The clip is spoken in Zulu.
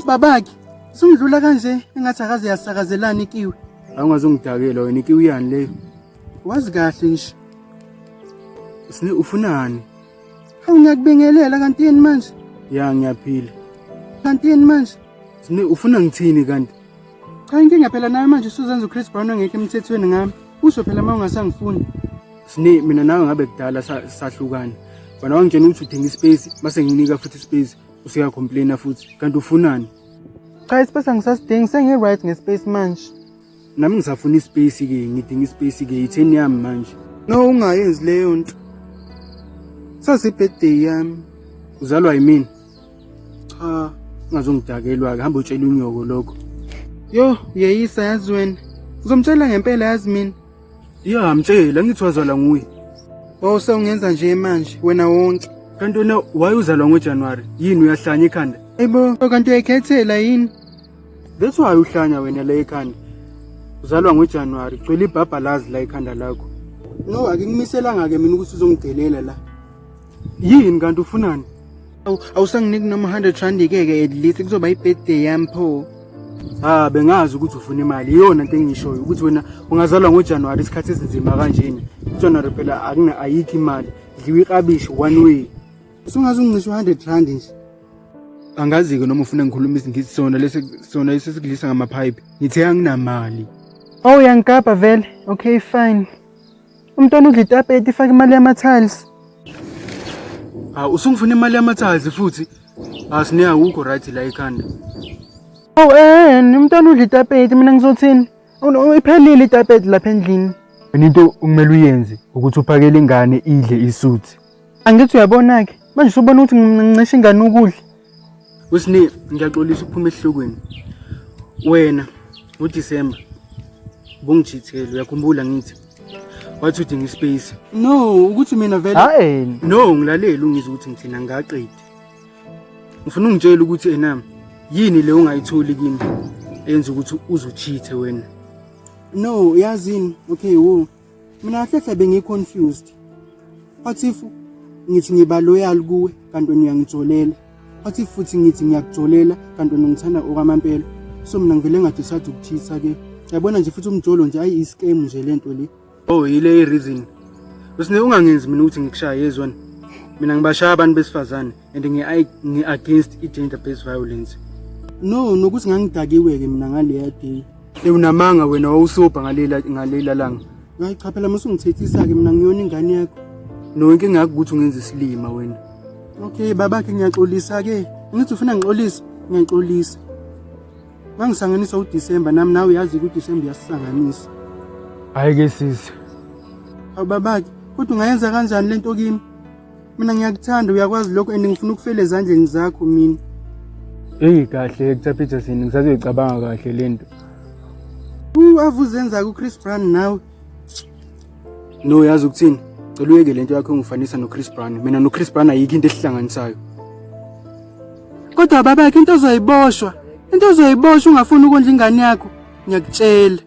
babakhe. Sungidlula kanje engathi akaze yasakazelana ikiwe. Awungazongidakela wena ikiwe yani leyo. Wazi kahle nje. Sine ufunani? Hawu ngiyakubingelela kanti yini manje? Ya ngiyaphila. Kanti yini manje? Sine ufuna ngithini kanti? Cha inkinga phela nawe manje usuzenza uChris Brown ongekho emthethweni ngami. Usho phela uma ungasangifuni. Sine mina nawe ngabe kudala sahlukana. Wena wangitshela ukuthi udinga ispace base nginika futhi ispace usiya complaina futhi kanti ufunani? Cha ispace angisasidingi sengiyi right ngespace manje. Nami ngisafuna ispace ke ngidinga ispace ke i10 yami manje. No ungayenzi leyo nto. Sasi birthday yami. Uzalwa yimini. Cha ungazongidakelwa ke hamba utshela unyoko lokho. Yo yeyisa yazi wena. Uzomtshela ngempela yazi mina. Ya mtshela ngithi wazalwa nguye. Sewungenza nje manje wena wonke. Kanti wena wayuzalwa ngoJanuary yini uyahlanya ekhanda? Ebo kanti uyakhethela yini? That's why uhlanya wena la ekhanda. Uzalwa ngoJanuary cwela ibhabha lazi la ekhanda lakho. No akingimiselanga ke mina ukuthi uzongidelela la. Yini kanti ufunani? Awusanginiki noma 100 rand ke at least kuzoba ibirthday yami pho. Bengazi ukuthi ufuna imali iyona into engishoyo ukuthi wena ungazalwa ngoJanuary isikhathi esinzima kanjeni. January phela ayikho imali. Dliwa iqabishi one way. Usungaze ungicishe 100 rand nje. Angazi ke noma ufuna ngikhuluma isingisi sona lesikudlisa ngamapipe. Ngithe anginamali. Uyangigabha vele. Okay fine. Umntwana udla itapeti ifaka imali yama-tiles. Usungifuna imali yama-tiles futhi. Sine awukho right la ekhanda. Umntwana udla itapeti mina ngizothini? Iphelile itapeti lapha endlini. Into okumele uyenze ukuthi uphakele ingane idle isuthi. Angithi uyabona ke manje usubona ukuthi ngincisha ingane ukudla. Usine ngiyaxolisa ukuphuma ehlokweni. Wena uDecember bungijithele uyakhumbula ngithi wathi udinga ispace. No ukuthi mina vele no ngilalela ungizwe ukuthi ngithina ngaqedi. Ngifuna ungitshela ukuthi enami yini le ungayitholi kimi eyenza ukuthi uzuchithe wena. No yazini okay mina hlehla bengiconfused. What if ngithi ngiba loyal kuwe kanti wena uyangitholela? What if futhi ngithi ngiyakutholela kanti wena ngithanda okwamampela? So mina ngivele ngadecide ukuchitha ke. Yabona nje futhi umjolo nje ayi scam nje lento le. Yile reason. Usine ungangenzi mina ukuthi ngikushaye yezwana. Mina ngibashaya abantu besifazane and ngi against gender based violence. No nokuthi ngangidakiwe ke mina ngale day. Unamanga wena wawusobha ngalela langa. Hayi cha phela musungithethisa ke mina ngiyona ingane yakho. No inkinga yakho ukuthi ungenza isilima wena. Okay babakhe ngiyaxolisa ke. Ngithi ufuna ngixolisa, ngiyaxolisa. Mangisanganisa uDecember nami nawe uyazi ukuthi uDecember yasisanganisa. Hayi ke sisi. Babakhe kodwa ungayenza kanjani lento kimi? Mina ngiyakuthanda uyakwazi lokho and ngifuna ukufela ezandleni zakho mina. Kahle ekuthaphetha sini ngisaze uyicabanga kahle lento. Avuzenza kuChris Brown nawe. No yazi ukuthini? Cela uyeke lento yakho ungifanisa noChris Brown. Mina noChris Brown ayikho into ehlanganisayo. Kodwa babakhe into ozoyiboshwa. Into ozoyiboshwa ungafuni ukondla ingane yakho. Ngiyakutshela.